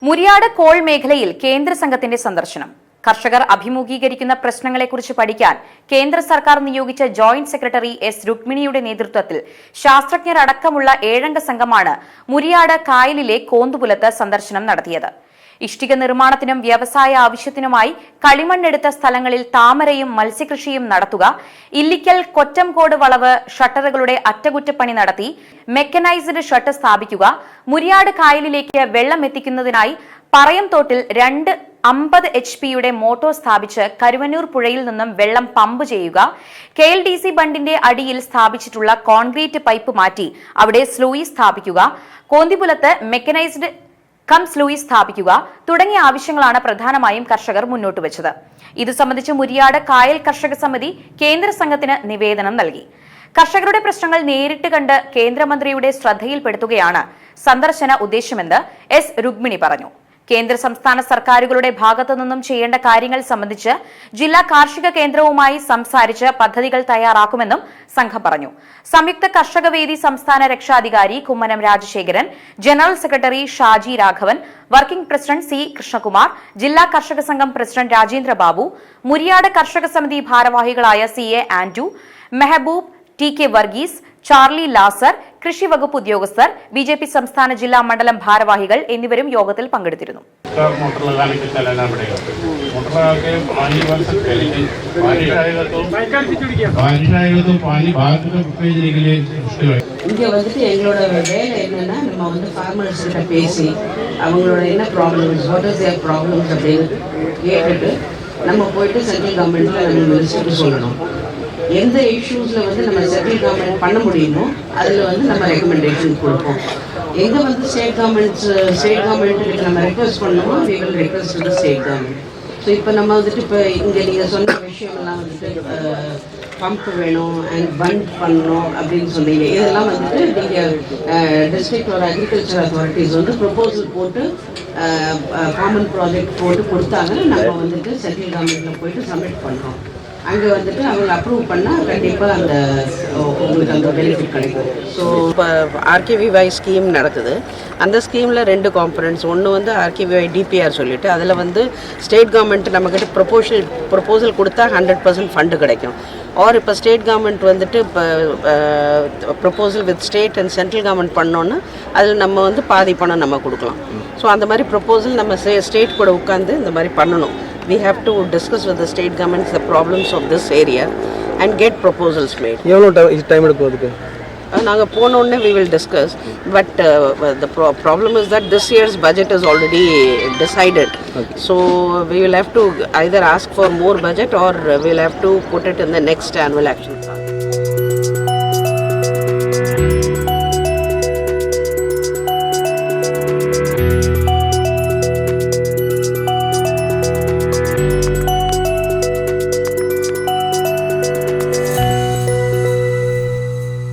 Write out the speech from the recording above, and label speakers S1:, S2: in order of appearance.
S1: Muriyad call മേഖലയിൽ കേന്ദ്ര സംഘത്തിന്റെ സന്ദർശനം. കർഷകർ അഭിമുഖീകരിക്കുന്ന പ്രശ്നങ്ങളെക്കുറിച്ച് പഠിക്കാൻ കേന്ദ്ര സർക്കാർ നിയോഗിച്ച ജോയിന്റ് സെക്രട്ടറി എസ് രുക്മിണിയുടെ നേതൃത്വത്തിൽ ശാസ്ത്രജ്ഞരടക്കമുള്ള 7-അംഗ സംഘമാണ് മുരിയാട് കായലിലെ കോന്തുപുലത്ത് സന്ദർശനം നടത്തിയത്. ഇഷ്ടിക നിർമ്മാണത്തിനും വ്യവസായ ആവശ്യത്തിനുമായി കളിമണ്ണെടുത്ത സ്ഥലങ്ങളിൽ താമരയും മത്സ്യകൃഷിയും നടത്തുക, ഇല്ലിക്കൽ കൊറ്റംകോട് വളവ് ഷട്ടറുകളുടെ അറ്റകുറ്റപ്പണി നടത്തി മെക്കനൈസ്ഡ് ഷട്ടർ സ്ഥാപിക്കുക, മുരിയാട് കായലിലേക്ക് വെള്ളം എത്തിക്കുന്നതിനായി പറയംതോട്ടിൽ 2 50 HP-യുടെ മോട്ടോർ സ്ഥാപിച്ച് കരുവന്നൂർ പുഴയിൽ നിന്നും വെള്ളം പമ്പ് ചെയ്യുക, KLDC ബണ്ടിന്റെ അടിയിൽ സ്ഥാപിച്ചിട്ടുള്ള കോൺക്രീറ്റ് പൈപ്പ് മാറ്റി അവിടെ സ്ലൂയിസ് സ്ഥാപിക്കുക, കോന്തിപുലത്ത് മെക്കനൈസ്ഡ് സ്ലൂയിസ് സ്ഥാപിക്കുക തുടങ്ങിയ ആവശ്യങ്ങളാണ് പ്രധാനമായും കർഷകർ മുന്നോട്ട് വെച്ചത്. ഇത് സംബന്ധിച്ച് മുരിയാട് കായൽ കർഷക സമിതി കേന്ദ്ര സംഘത്തിന് നിവേദനം നൽകി. കർഷകരുടെ പ്രശ്നങ്ങൾ നേരിട്ട് കണ്ട് കേന്ദ്രമന്ത്രിയുടെ ശ്രദ്ധയിൽപ്പെടുത്തുകയാണ് സന്ദർശന ഉദ്ദേശമെന്ന് എസ് രുക്മിണി പറഞ്ഞു. കേന്ദ്ര സംസ്ഥാന സർക്കാരുകളുടെ ഭാഗത്തു നിന്നും ചെയ്യേണ്ട കാര്യങ്ങൾ സംബന്ധിച്ച് ജില്ലാ കാർഷിക കേന്ദ്രവുമായി സംസാരിച്ച് പദ്ധതികൾ തയ്യാറാക്കുമെന്നും സംഘം പറഞ്ഞു. സംയുക്ത കർഷക വേദി സംസ്ഥാന രക്ഷാധികാരി Kummanam Rajasekharan, general secretary Shaji Raghavan, working president C Krishnakumar, ജില്ലാ കർഷക സംഘം പ്രസിഡന്റ് രാജേന്ദ്ര ബാബു, മുരിയാട് കർഷക സമിതി ഭാരവാഹികളായ CA Andrew, Mehboob, TK Varghese, Charlie Lazar, കൃഷി വകുപ്പ് ഉദ്യോഗസ്ഥർ, BJP സംസ്ഥാന ജില്ലാ മണ്ഡലം ഭാരവാഹികൾ എന്നിവരും യോഗത്തിൽ പങ്കെടുത്തിരുന്നു.
S2: இங்கே வந்துட்டு எங்களோட வேலை என்னன்னா நம்ம வந்து ஃபார்மர்ஸ் கிட்ட பேசி அவங்களோட என்ன problems, what is there problems அப்படின்னு கேட்டுட்டு நம்ம போயிட்டு சென்ட்ரல் கவர்மெண்ட்ல நம்ம மினிஸ்டருக்கு சொல்லணும். எந்த இஷ்யூஸில் வந்து நம்ம சென்ட்ரல் கவர்மெண்ட் பண்ண முடியுமோ அதில் வந்து நம்ம ரெக்கமெண்டேஷன் கொடுப்போம். எங்கே வந்து ஸ்டேட் கவர்மெண்ட்டுக்கு நம்ம ரெக்வஸ்ட் பண்ணணுமோ we will request to the state government. So இப்போ நம்ம வந்துட்டு இப்போ இங்கே நீங்கள் சொன்ன விஷயமெல்லாம் வந்துட்டு பம்ப் வேணும் அண்ட் பண்ட் பண்ணணும் அப்படின்னு சொன்னீங்க. இதெல்லாம் வந்துட்டு நீங்கள் டிஸ்ட்ரிக்டோட அக்ரிகல்ச்சர் அத்தாரிட்டிஸ் வந்து ப்ரொபோசல் போட்டு காமன் ப்ராஜெக்ட் போட்டு கொடுத்தாங்கன்னா நம்ம வந்துட்டு சென்ட்ரல் கவர்மெண்ட்டில் போயிட்டு சப்மிட் பண்ணுறோம். அங்கே வந்துட்டு அவங்க அப்ரூவ் பண்ணால் கண்டிப்பாக அந்த உங்களுக்கு அந்த பெனிஃபிட் கிடைக்கும். ஸோ இப்போ RKVY ஸ்கீம் நடக்குது. அந்த ஸ்கீமில் 2 காம்பனன்ட்ஸ். ஒன்று வந்து RKVY DPR சொல்லிட்டு அதில் வந்து ஸ்டேட் கவர்மெண்ட் நம்மக்கிட்ட ப்ரொபோசல் கொடுத்தா 100% ஃபண்டு கிடைக்கும். ஆர் இப்போ ஸ்டேட் கவர்மெண்ட் வந்துட்டு இப்போ proposal with state and central government பண்ணோன்னா அதில் நம்ம வந்து பாதி பணம் நம்ம கொடுக்கலாம். ஸோ அந்த மாதிரி ப்ரொபோசல் நம்ம ஸ்டேட் கூட உட்காந்து இந்த மாதிரி பண்ணணும். We have to discuss with the state governments the problems of this area and get proposals made.
S3: எவ்வளோ டைம் எடுக்கும் அதுக்கு?
S2: நாங்கள் போன உடனே we will discuss, but the problem is that this year's budget is already decided. Okay. So we will have to either ask for more budget or we will have to put it in the next annual action plan.